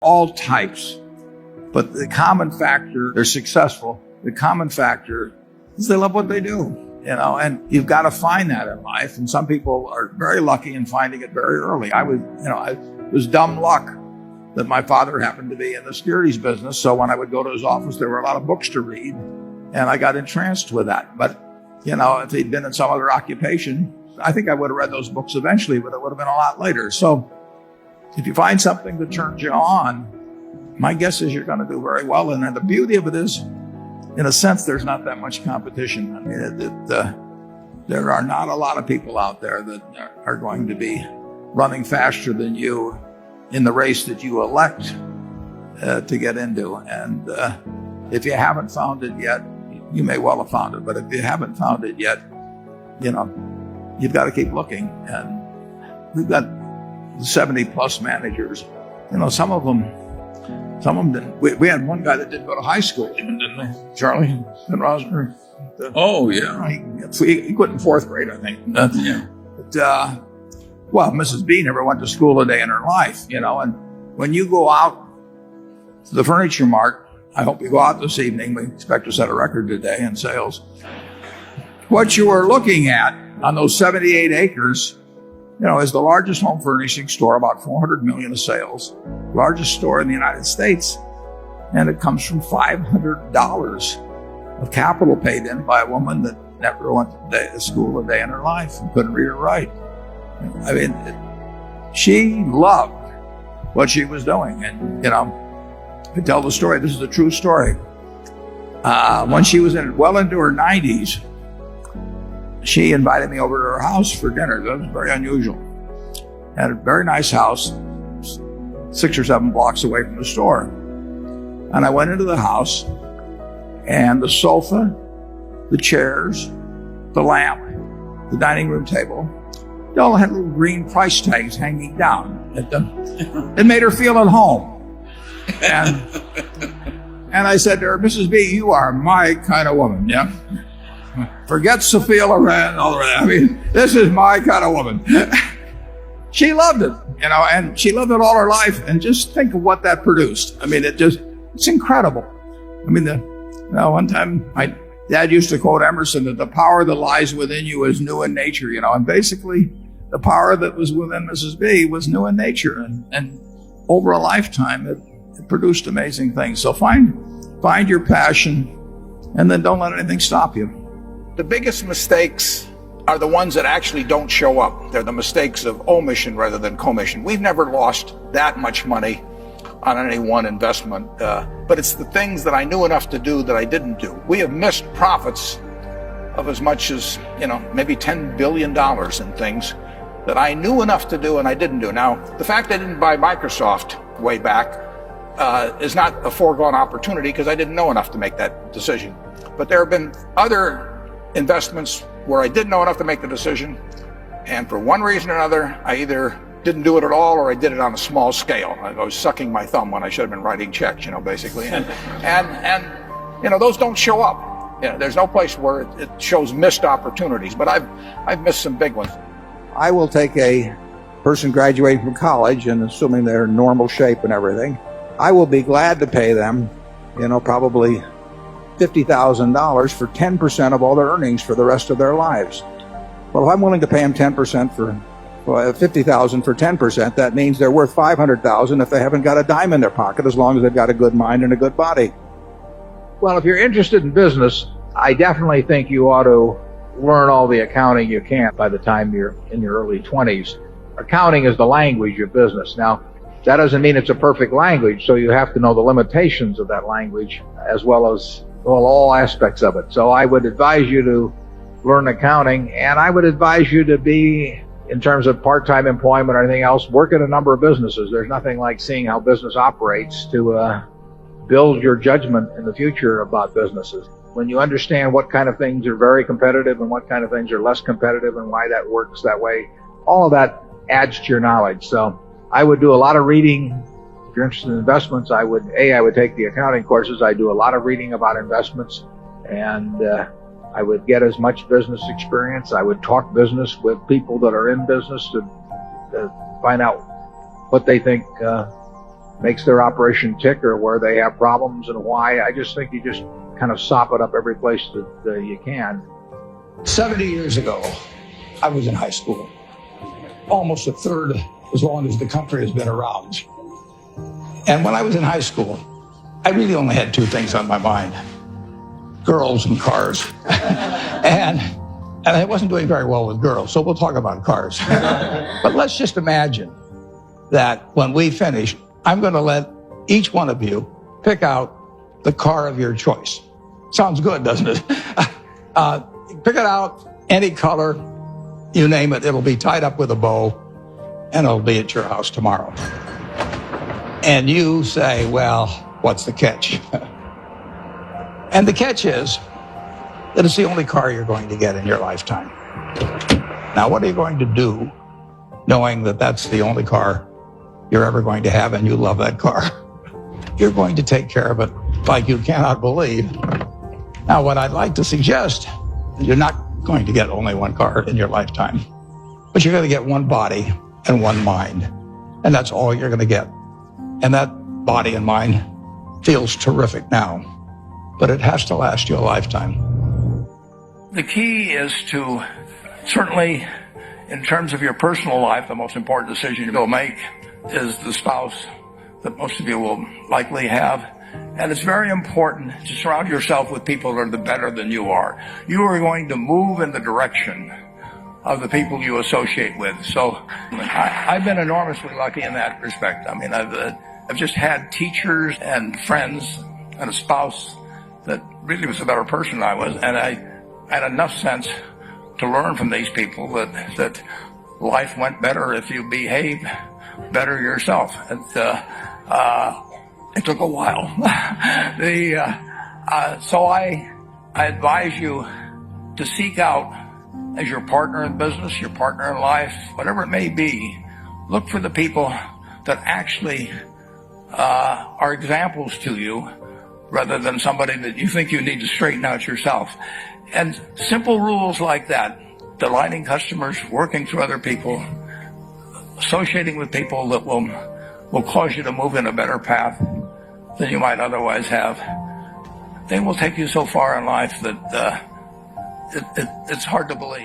all types. But the common factor, they're successful. The common factor is they love what they do, and you've got to find that in life. And some people are very lucky in finding it very early. It was dumb luck that my father happened to be in the securities business. So when I would go to his office, there were a lot of books to read, and I got entranced with that. But, if he'd been in some other occupation, I think I would have read those books eventually, but it would have been a lot later. So if you find something that turns you on, my guess is you're going to do very well. And the beauty of it is, in a sense, there's not that much competition. I mean, there are not a lot of people out there that are going to be running faster than you in the race that you elect to get into. And if you haven't found it yet, you may well have found it. But if you haven't found it yet, you've got to keep looking. And we've got 70 plus managers. Some of them didn't. We had one guy that didn't go to high school even, didn't they? Charlie and Rosner. Oh, yeah. He quit in fourth grade, I think. Yeah. But, well, Mrs. B never went to school a day in her life, and when you go out to the Furniture Mart, I hope you go out this evening. We expect to set a record today in sales. What you are looking at on those 78 acres, is the largest home furnishing store, about $400 million of sales, largest store in the United States. And it comes from $500 of capital paid in by a woman that never went to school a day in her life and couldn't read or write. I mean, she loved what she was doing. And, I tell the story. This is a true story. When she was well into her 90s, she invited me over to her house for dinner. That was very unusual. Had a very nice house, 6 or 7 blocks away from the store. And I went into the house, and the sofa, the chairs, the lamp, the dining room table, they all had little green price tags hanging down. It made her feel at home. And I said to her, Mrs. B, you are my kind of woman, yeah? Forget Sophia Loren and all of that. I mean, this is my kind of woman. She loved it, and she loved it all her life. And just think of what that produced. I mean, it's incredible. I mean, one time my dad used to quote Emerson that the power that lies within you is new in nature, and basically the power that was within Mrs. B was new in nature. And over a lifetime, it produced amazing things. So find your passion, and then don't let anything stop you. The biggest mistakes are the ones that actually don't show up. They're the mistakes of omission rather than commission. We've never lost that much money on any one investment, but it's the things that I knew enough to do that I didn't do. We have missed profits of as much as, maybe $10 billion in things that I knew enough to do and I didn't do. Now, the fact I didn't buy Microsoft way back is not a foregone opportunity because I didn't know enough to make that decision. But there have been other investments where I didn't know enough to make the decision, and for one reason or another, I either didn't do it at all or I did it on a small scale. I was sucking my thumb when I should have been writing checks, basically. And those don't show up. There's no place where it shows missed opportunities, but I've missed some big ones. I will take a person graduating from college, and assuming they're in normal shape and everything, I will be glad to pay them, probably $50,000 for 10% of all their earnings for the rest of their lives. Well, if I'm willing to pay them 10% for $50,000 for 10%, that means they're worth $500,000 if they haven't got a dime in their pocket, as long as they've got a good mind and a good body. Well, if you're interested in business, I definitely think you ought to learn all the accounting you can by the time you're in your early 20s. Accounting is the language of business. Now, that doesn't mean it's a perfect language, so you have to know the limitations of that language as well as all aspects of it. So I would advise you to learn accounting, and I would advise you to be, in terms of part-time employment or anything else, work in a number of businesses. There's nothing like seeing how business operates to build your judgment in the future about businesses. When you understand what kind of things are very competitive and what kind of things are less competitive and why that works that way, all of that adds to your knowledge. So I would do a lot of reading. If you're interested in investments, I would take the accounting courses. I do a lot of reading about investments, and I would get as much business experience. I would talk business with people that are in business to find out what they think makes their operation tick or where they have problems and why. I just think you just kind of sop it up every place that you can. 70 years ago, I was in high school. Almost a third as long as the country has been around. And when I was in high school, I really only had two things on my mind: girls and cars. and I wasn't doing very well with girls, so we'll talk about cars. But let's just imagine that when we finish, I'm going to let each one of you pick out the car of your choice. Sounds good, doesn't it? Pick it out, any color, you name it. It'll be tied up with a bow, and it'll be at your house tomorrow. And you say, well, what's the catch? And the catch is that it's the only car you're going to get in your lifetime. Now, what are you going to do knowing that that's the only car you're ever going to have and you love that car? You're going to take care of it like you cannot believe. Now, what I'd like to suggest, you're not going to get only one car in your lifetime, but you're going to get one body and one mind, and that's all you're going to get. And that body and mind feels terrific now, but it has to last you a lifetime. The key is to, certainly in terms of your personal life, the most important decision you'll make is the spouse that most of you will likely have. And it's very important to surround yourself with people that are better than you are. You are going to move in the direction of the people you associate with. So I've been enormously lucky in that respect. I mean, I've just had teachers and friends and a spouse that really was a better person than I was. And I had enough sense to learn from these people that life went better if you behave better yourself. It took a while. So I advise you to seek out, as your partner in business, your partner in life, whatever it may be, look for the people that actually are examples to you rather than somebody that you think you need to straighten out yourself. And simple rules like that, delighting customers, working through other people, associating with people that will cause you to move in a better path than you might otherwise have, they will take you so far in life that it's hard to believe.